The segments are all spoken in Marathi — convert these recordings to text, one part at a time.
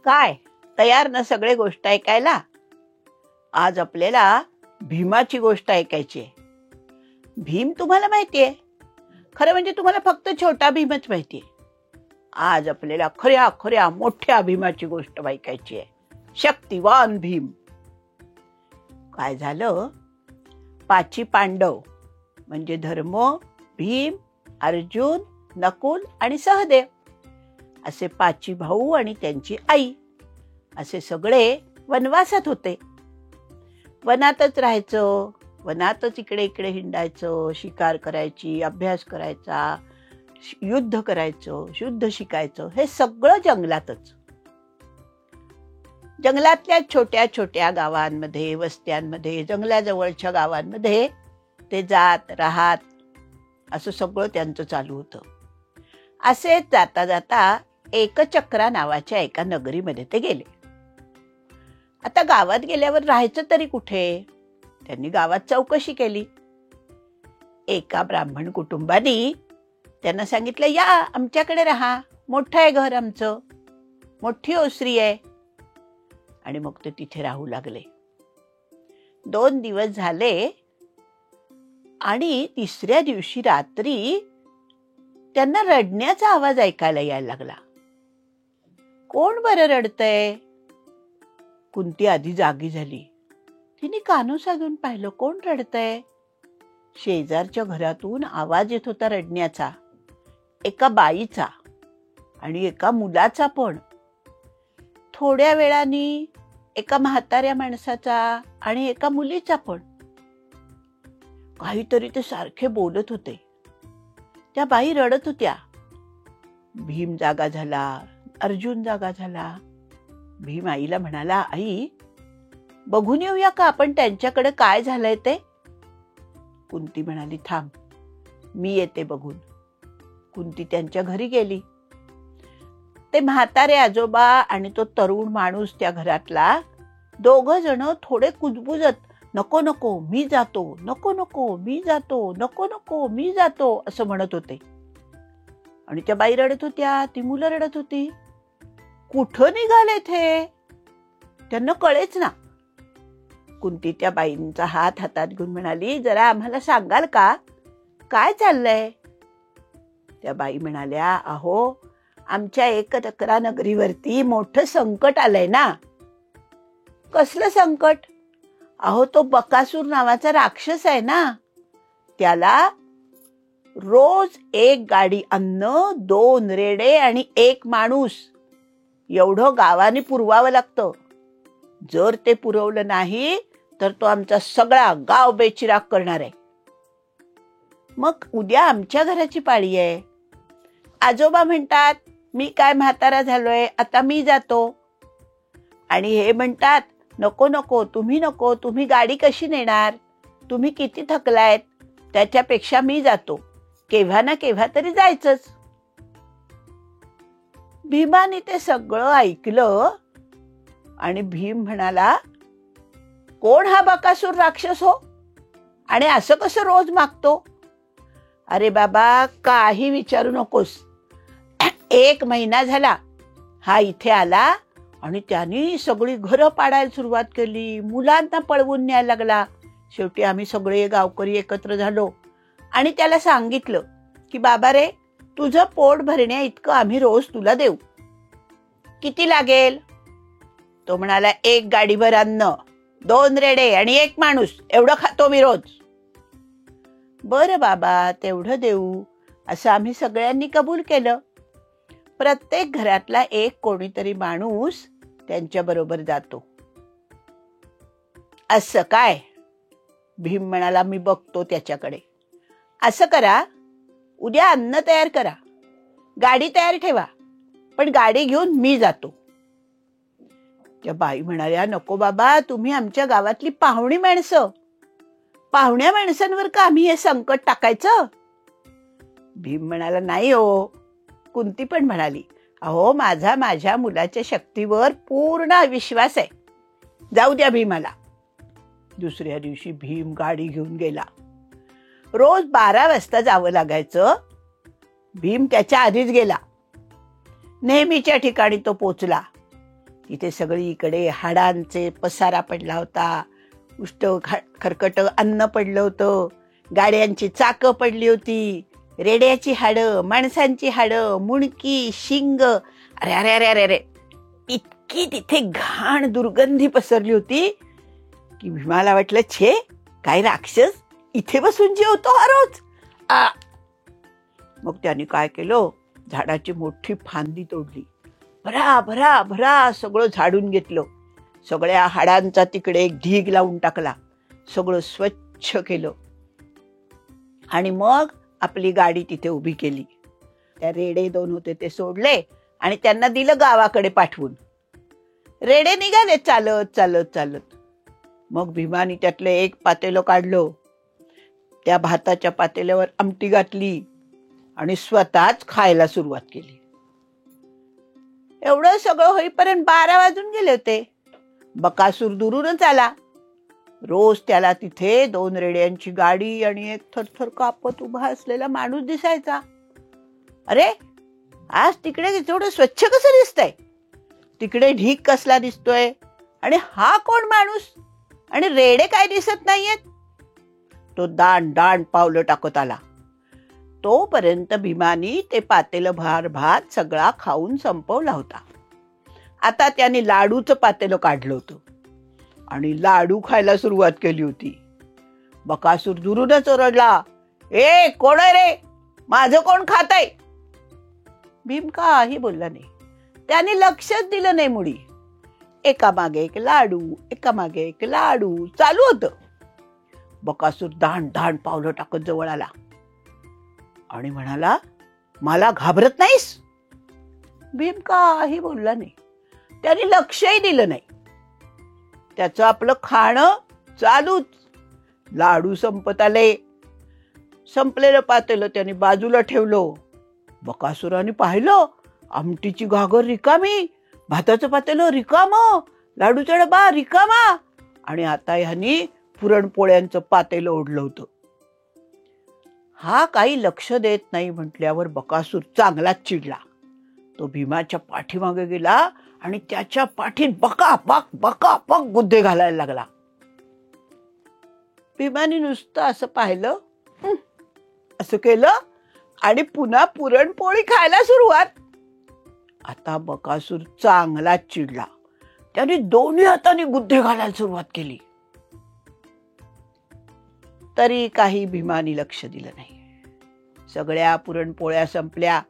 काय तयार ना सगळे गोष्ट ऐकायला? आज आपल्याला भीमाची गोष्ट ऐकायची आहे. भीम तुम्हाला माहितीये, खरं म्हणजे तुम्हाला फक्त छोटा भीमच माहितीये. आज आपल्याला खऱ्या खऱ्या मोठ्या भीमाची गोष्ट ऐकायची आहे. शक्तिवान भीम. काय झालं, 5 पांडव म्हणजे धर्म, भीम, अर्जुन, नकुल आणि सहदेव असे 5 भाऊ आणि त्यांची आई असे सगळे वनवासात होते. वनातच राहायचं, वनातच इकडे इकडे हिंडायचं, शिकार करायची, अभ्यास करायचा, युद्ध करायचं, युद्ध शिकायचं, हे सगळं जंगलातच. जंगलातल्या छोट्या छोट्या गावांमध्ये, वस्त्यांमध्ये, जंगलाजवळच्या गावांमध्ये ते जात राहत असं सगळं त्यांचं चालू होतं. असेच जाता जाता एकचक्रा नावाच्या एका नगरीमध्ये ते गेले. आता गावात गेल्यावर राहायचं तरी कुठे? त्यांनी गावात चौकशी केली. एका ब्राह्मण कुटुंबानी त्यांना सांगितलं, या आमच्याकडे राहा, मोठं आहे घर आमचं, मोठी ओसरी आहे. आणि मग ते तिथे राहू लागले. 2 दिवस झाले आणि 3ऱ्या दिवशी रात्री त्यांना रडण्याचा आवाज ऐकायला यायला लागला. कोण बरं रडतंय? कुंती आधी जागी झाली. तिने कानो साधून पाहिलं, कोण रडतंय? शेजारच्या घरातून आवाज येत होता रडण्याचा, एका बाईचा आणि एका मुलाचा पण. थोड्या वेळाने एका म्हाताऱ्या माणसाचा आणि एका मुलीचा पण. काहीतरी ते सारखे बोलत होते. त्या बाई रडत होत्या. भीम जागा झाला, अर्जुन जागा झाला. भीम आईला म्हणाला, आई बघून येऊया का आपण त्यांच्याकडे काय झालंय ते? कुंती म्हणाली, थांब मी येते बघून. कुंती त्यांच्या घरी गेली. ते म्हातारे आजोबा आणि तो तरुण माणूस त्या घरातला, 2 जण थोडे कुजबुजत, नको नको मी जातो, नको नको मी जातो, नको नको मी जातो असं म्हणत होते. आणि त्या बाई रडत होत्या, ती मुलं रडत होती. कुठं निघाले ते? त्यांना कळेच ना. कुंती त्या बाईंचा हात हातात घेऊन म्हणाली, जरा आम्हाला सांगाल का काय चाललंय? त्या बाई म्हणाल्या, अहो आमच्या एकचक्रा नगरीवरती मोठं संकट आलंय ना. कसलं संकट? अहो तो बकासूर नावाचा राक्षस आहे ना, त्याला रोज 1 गाडी अन्न, 2 रेडे आणि 1 माणूस एवढं गावाने पुरवावं लागतं. जर ते पुरवलं नाही तर तो आमचा सगळा गाव बेचिराग करणार आहे. मग उद्या आमच्या घराची पाळी आहे. आजोबा म्हणतात, मी काय म्हातारा झालोय, आता मी जातो. आणि हे म्हणतात, नको नको तुम्ही गाडी कशी नेणार, तुम्ही किती थकलायत, त्याच्यापेक्षा मी जातो, केव्हा ना केव्हा तरी जायचंच. भीमाने ते सगळं ऐकलं आणि भीम म्हणाला, कोण हा बकासूर राक्षस हो, आणि असं कसं रोज मागतो? अरे बाबा काही विचारू नकोस. 1 महिना झाला हा इथे आला आणि त्याने सगळी घरं पाडायला सुरुवात केली, मुलांना पळवून न्यायला लागला. शेवटी आम्ही सगळे गावकरी एकत्र झालो आणि त्याला सांगितलं की बाबा रे, तुझं पोट भरण्या इतकं आम्ही रोज तुला देऊ. किती लागेल? तो म्हणाला, 1 गाडीभर अन्न, 2 रेडे आणि 1 माणूस, एवढं खातो मी रोज. बरं बाबा तेवढं देऊ असं आम्ही सगळ्यांनी कबूल केलं. प्रत्येक घरातला 1 कोणीतरी माणूस त्यांच्या बरोबर जातो. असं काय? भीम म्हणाला, मी बघतो त्याच्याकडे. असं करा, उद्या अन्न तयार करा, गाडी तयार ठेवा, पण गाडी घेऊन मी जातो. त्या बाई म्हणाल्या, नको बाबा, तुम्ही आमच्या गावातली पाहुणी माणसं, पाहुण्या माणसांवर का आम्ही हे संकट टाकायचं? भीम म्हणाला, नाही हो. कुंती पण म्हणाली, अहो माझ्या मुलाच्या शक्तीवर पूर्ण विश्वास आहे, जाऊ द्या भीमाला. 2ऱ्या दिवशी भीम गाडी घेऊन गेला. रोज 12 वाजता जावं लागायचं. भीम त्याच्या आधीच गेला. नेहमीच्या ठिकाणी तो पोचला. तिथे सगळीकडे हाडांचे पसारा पडला होता, उष्ट खरकट अन्न पडलं होतं, गाड्यांची चाकं पडली होती, रेड्याची हाडं, माणसांची हाडं, मुणकी, शिंग. अरे अरे अरे अरे अरे, इतकी तिथे घाण दुर्गंधी पसरली होती की भीमाला वाटलं, छे काय राक्षस इथे बसून जेवतो हा रोज. मग त्याने काय केलं, झाडाची मोठी फांदी तोडली, भरा भरा भरा सगळं झाडून घेतलं, सगळ्या हाडांचा तिकडे एक ढीग लावून टाकला, सगळं स्वच्छ केलं आणि मग आपली गाडी तिथे उभी केली. त्या रेडे 2 होते ते सोडले आणि त्यांना दिलं गावाकडे पाठवून. रेडे निघाले चालत चालत चालत. मग भीमानी त्यातलं एक पातेलं काढलं, त्या भाताच्या पातेल्यावर आमटी घातली आणि स्वतःच खायला सुरुवात केली. एवढं सगळं होईपर्यंत 12 वाजून गेले होते. बकासूर दुरूनच आला. रोज त्याला तिथे 2 रेड्यांची गाडी आणि एक थरथर कापत उभा असलेला माणूस दिसायचा. अरे आज तिकडे तेवढं स्वच्छ कसं दिसतंय, तिकडे ढीग कसला दिसतोय, आणि हा कोण माणूस, आणि रेडे काय दिसत नाहीयेत. तो दांड दांड पावलं टाकत आला. तोपर्यंत भीमानी ते पातेलं भार भात सगळा खाऊन संपवला होता. आता त्याने लाडूचं पातेलं काढलं होतं आणि लाडू खायला सुरुवात केली होती. बकासूर दुरूनच ओरडला, ए कोण आहे रे, माझं कोण खातंय. भीम काही बोलला नाही. त्याने लक्षच दिलं नाही मुळी. एकामागे एक लाडू, एकामागे एक लाडू चालू होतं. बकासूर दांड दांड पावलं टाकत जवळ आला आणि म्हणाला, मला घाबरत नाहीस. भीम काही बोलला नाही. त्याने लक्षही दिलं नाही. त्याचं आपलं खाणं चालूच. लाडू संपत आले. संपलेलं पातेलं त्याने बाजूला ठेवलं. बकासुराने पाहिलं, आमटीची घागर रिकामी, भाताचं पातेलं रिकामं, लाडूचा डबा रिकामा, आणि आता ह्यानी पुरणपोळ्यांचं पातेलं ओढलं होतं. हा काही लक्ष देत नाही म्हटल्यावर बकासूर चांगलाच चिडला. तो भीमाच्या पाठीमागे गेला आणि त्याच्या पाठीत बकाबक बकाबक गुद्दे घालायला लागला. भीमाने नुसतं असं पाहिलं, असं केलं आणि पुन्हा पुरणपोळी खायला सुरुवात. आता बकासूर चांगलाच चिडला. त्याने दोन्ही हाताने गुद्दे घालायला सुरुवात केली. तरी काही भीमानी लक्ष दिलं नाही. सगळ्या पुरणपोळ्या संपल्या.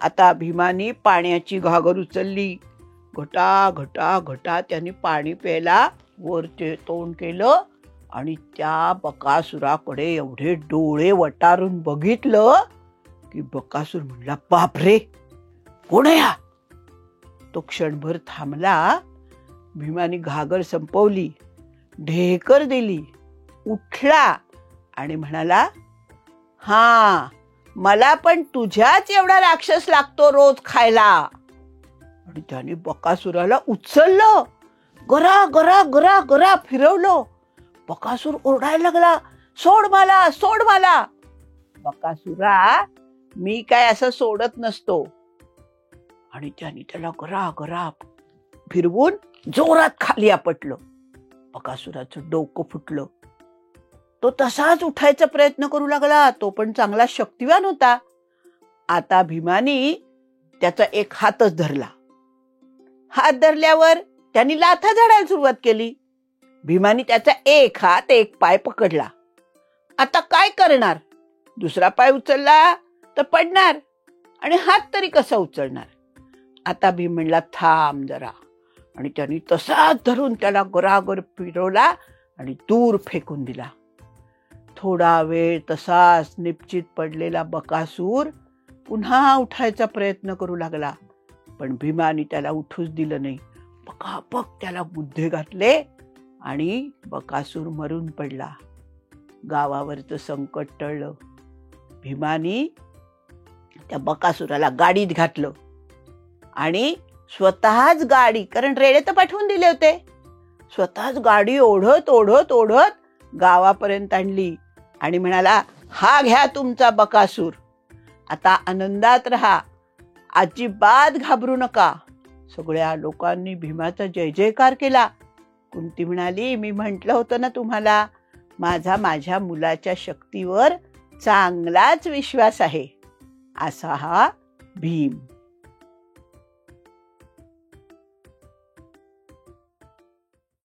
आता भीमानी पाण्याची घागर उचलली. घटा घटा घटा त्याने पाणी प्यायला वरचे तोंड केलं आणि त्या बकासुराकडे एवढे डोळे वटारून बघितलं की बकासूर म्हणला, बापरे कोण आहे हा. तो क्षणभर थांबला. भीमानी घागर संपवली, ढेकर दिली, उठला आणि म्हणाला, हा मला पण तुझ्याच एवढा राक्षस लागतो रोज खायला. आणि त्याने बकासुराला उचललं, गरा गरा गरा गरा फिरवलं. बकासूर ओरडायला लागला, सोड मला, सोड मला. बकासुरा, मी काय असं सोडत नसतो. आणि त्याने त्याला गरा गरा फिरवून जोरात खाली आपटलं. बकासुराचं डोकं फुटलं. तो तसाच उठायचा प्रयत्न करू लागला. तो पण चांगला शक्तिवान होता. आता भीमानी त्याचा एक हातच धरला. हात धरल्यावर त्यांनी लाथा झाडायला सुरुवात केली. भीमानी त्याचा एक हात एक पाय पकडला. आता काय करणार, दुसरा पाय उचलला तर पडणार आणि हात तरी कसा उचलणार. आता भीम म्हणला, थांब जरा, आणि त्यांनी तसाच धरून त्याला गरागर फिरवला आणि दूर फेकून दिला. थोडा वेळ तसाच निपचित पडलेला बकासूर पुन्हा उठायचा प्रयत्न करू लागला, पण भीमाने त्याला उठूच दिलं नाही. पकापक त्याला गुद्दे घातले आणि बकासूर मरून पडला. गावावरचं संकट टळलं. भीमानी त्या बकासुराला गाडीत घातलं आणि स्वतःच गाडी, कारण रेडे तर पाठवून दिले होते, स्वतःच गाडी ओढत ओढत ओढत गावापर्यंत आणली आणि म्हणाला, हा घ्या तुमचा बकासूर, आता आनंदात राहा, अजिबात घाबरू नका, सगळ्या लोकांनी भीमाचा जय जयकार केला. कुंती म्हणाली, मी म्हटलं होतं ना तुम्हाला, माझ्या मुलाच्या शक्तीवर चांगलाच विश्वास आहे. असा हा भीम.